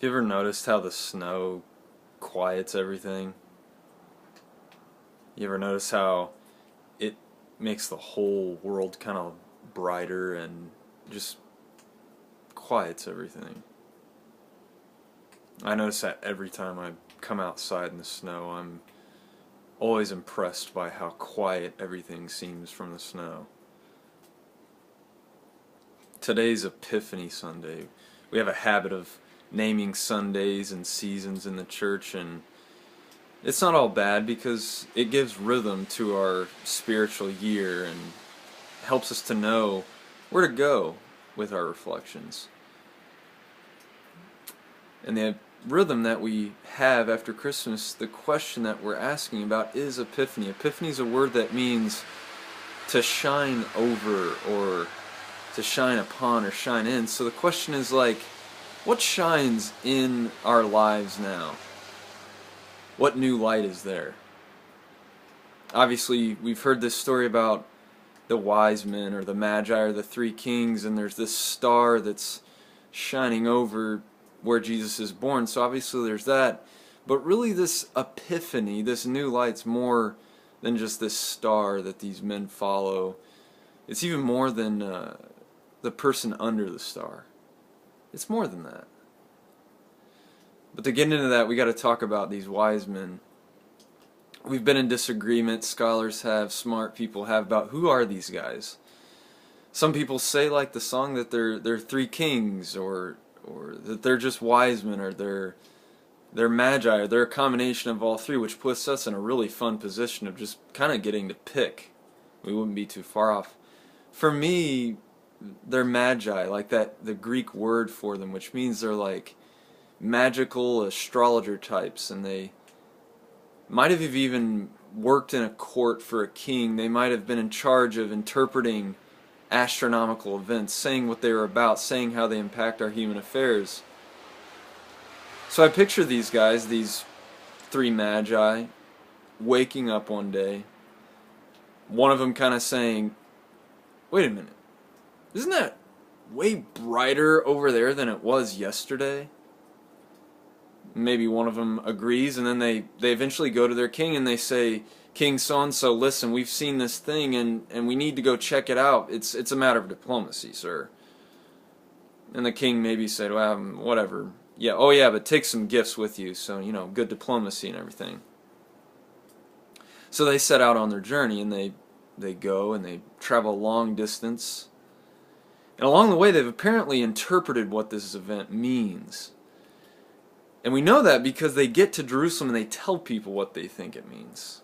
You ever noticed how the snow quiets everything? You ever notice how it makes the whole world kind of brighter and just quiets everything? I notice that every time I come outside in the snow. I'm always impressed by how quiet everything seems from the snow. Today's Epiphany Sunday. We have a habit of naming Sundays and seasons in the church, and it's not all bad because it gives rhythm to our spiritual year and helps us to know where to go with our reflections. And the rhythm that we have after Christmas, the question that we're asking about is Epiphany. Epiphany is a word that means to shine over or to shine upon or shine in. So the question is like, what shines in our lives now? What new light is there? Obviously, we've heard this story about the wise men or the magi or the three kings, and there's this star that's shining over where Jesus is born. So obviously there's that. But really this epiphany, this new light's more than just this star that these men follow. It's even more than the person under the star. It's more than that. But to get into that, we got to talk about these wise men. We've been in disagreement, scholars have, smart people have, about who are these guys. Some people say, like the song, that they're three kings, or that they're just wise men, or they're magi, or they're a combination of all three, which puts us in a really fun position of just kind of getting to pick. We wouldn't be too far off. For me, they're magi, like that, the Greek word for them, which means they're like magical astrologer types, and they might have even worked in a court for a king. They might have been in charge of interpreting astronomical events, saying what they were about, saying how they impact our human affairs. So I picture these guys, these three magi, waking up one day, one of them kind of saying, wait a minute, isn't that way brighter over there than it was yesterday? Maybe one of them agrees, and then they eventually go to their king and they say, King so-and-so, listen, we've seen this thing and we need to go check it out. It's a matter of diplomacy, sir. And the king maybe said, well, whatever. Yeah, oh yeah, but take some gifts with you, so, good diplomacy and everything. So they set out on their journey, and they go and they travel a long distance. And along the way, they've apparently interpreted what this event means. And we know that because they get to Jerusalem and they tell people what they think it means.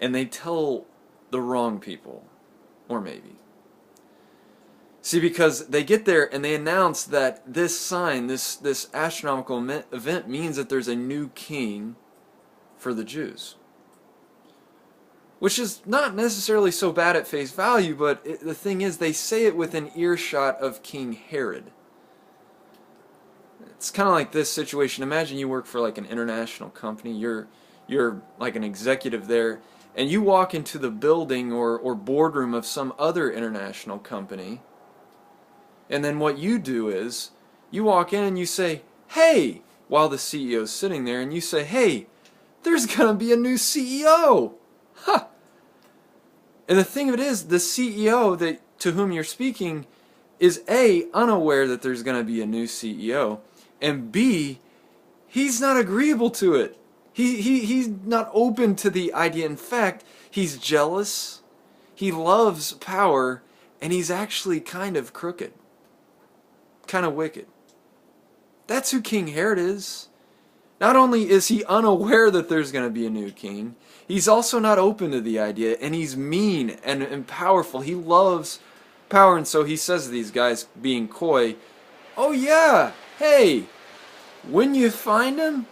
And they tell the wrong people. Or maybe. See, because they get there and they announce that this sign, this astronomical event means that there's a new king for the Jews. Which is not necessarily so bad at face value, but the thing is, they say it within earshot of King Herod. It's kind of like this situation. Imagine you work for like an international company. You're like an executive there, and you walk into the building or boardroom of some other international company, and then what you do is you walk in and you say, hey, while the CEO's sitting there, and you say, hey, there's going to be a new CEO. Huh. And the thing of it is, the CEO to whom you're speaking is A, unaware that there's going to be a new CEO, and B, he's not agreeable to it. He's not open to the idea. In fact, he's jealous, he loves power, and he's actually kind of crooked, kind of wicked. That's who King Herod is. Not only is he unaware that there's going to be a new king, he's also not open to the idea, and he's mean and powerful. He loves power, and so he says to these guys, being coy, oh yeah, hey, when you find him,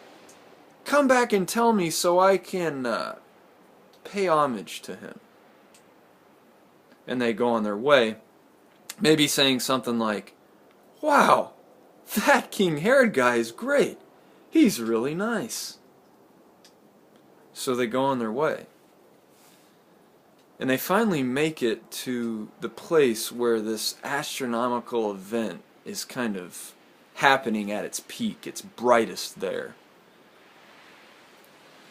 come back and tell me so I can pay homage to him. And they go on their way, maybe saying something like, wow, that King Herod guy is great. He's really nice. So they go on their way. And they finally make it to the place where this astronomical event is kind of happening at its peak, its brightest there.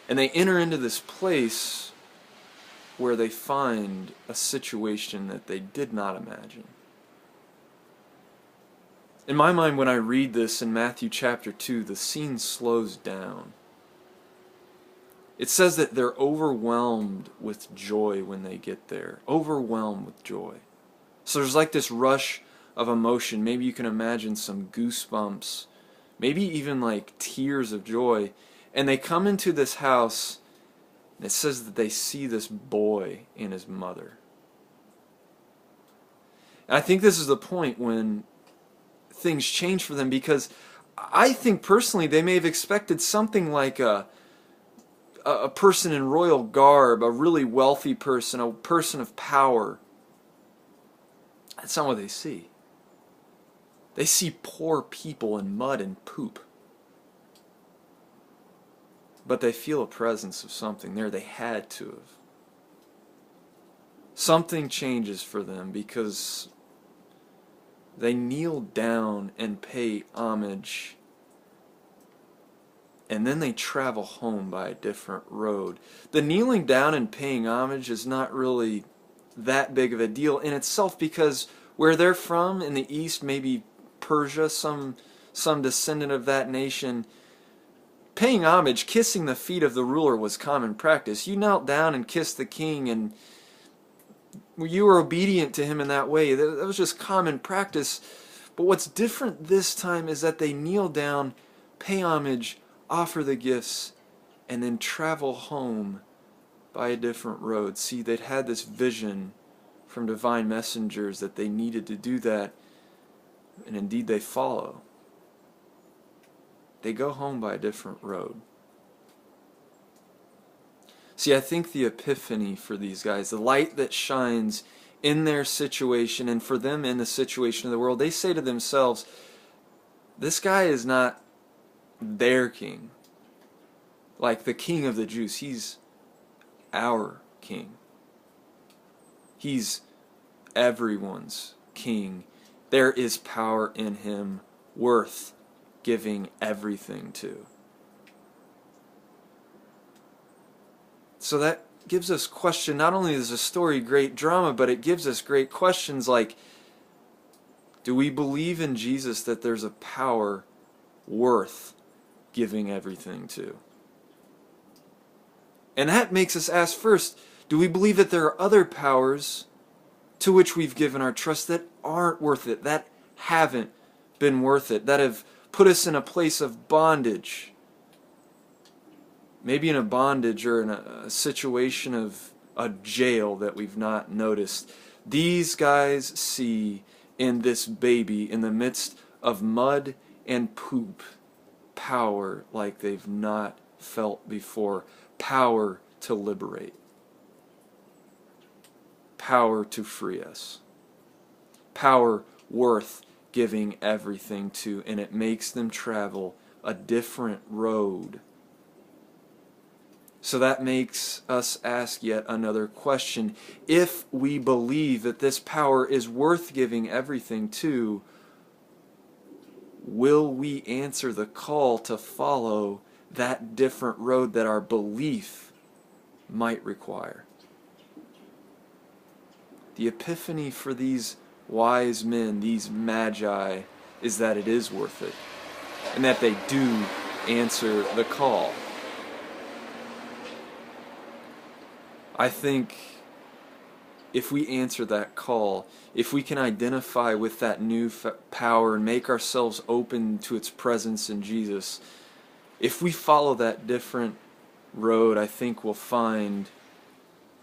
And they enter into this place where they find a situation that they did not imagine. In my mind, when I read this in Matthew chapter 2, the scene slows down. It says that they're overwhelmed with joy when they get there. Overwhelmed with joy. So there's like this rush of emotion. Maybe you can imagine some goosebumps. Maybe even like tears of joy. And they come into this house, and it says that they see this boy and his mother. And I think this is the point when things change for them, because I think personally they may have expected something like a person in royal garb, a really wealthy person, a person of power. That's not what they see. They see poor people in mud and poop. But they feel a presence of something there. They had to have. Something changes for them because they kneel down and pay homage, and then they travel home by a different road. The kneeling down and paying homage is not really that big of a deal in itself, because where they're from in the east, maybe Persia, some descendant of that nation, paying homage, kissing the feet of the ruler was common practice. You knelt down and kissed the king, and you were obedient to him in that way. That was just common practice. But what's different this time is that they kneel down, pay homage, offer the gifts, and then travel home by a different road. See, they'd had this vision from divine messengers that they needed to do that, and indeed they follow. They go home by a different road. See, I think the epiphany for these guys, the light that shines in their situation, and for them in the situation of the world, they say to themselves, this guy is not their king. Like the king of the Jews, he's our king. He's everyone's king. There is power in him worth giving everything to. So that gives us question. Not only is the story great drama, but it gives us great questions like, do we believe in Jesus that there's a power worth giving everything to? And that makes us ask first, do we believe that there are other powers to which we've given our trust that aren't worth it, that haven't been worth it, that have put us in a place of bondage? Maybe in a bondage or in a situation of a jail that we've not noticed. These guys see in this baby, in the midst of mud and poop, power like they've not felt before. Power to liberate. Power to free us. Power worth giving everything to, and it makes them travel a different road. So that makes us ask yet another question. If we believe that this power is worth giving everything to, will we answer the call to follow that different road that our belief might require? The epiphany for these wise men, these magi, is that it is worth it, and that they do answer the call. I think if we answer that call, if we can identify with that new power and make ourselves open to its presence in Jesus, if we follow that different road, I think we'll find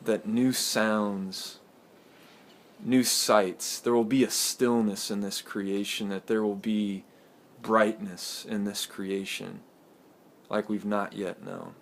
that new sounds, new sights, there will be a stillness in this creation, that there will be brightness in this creation like we've not yet known.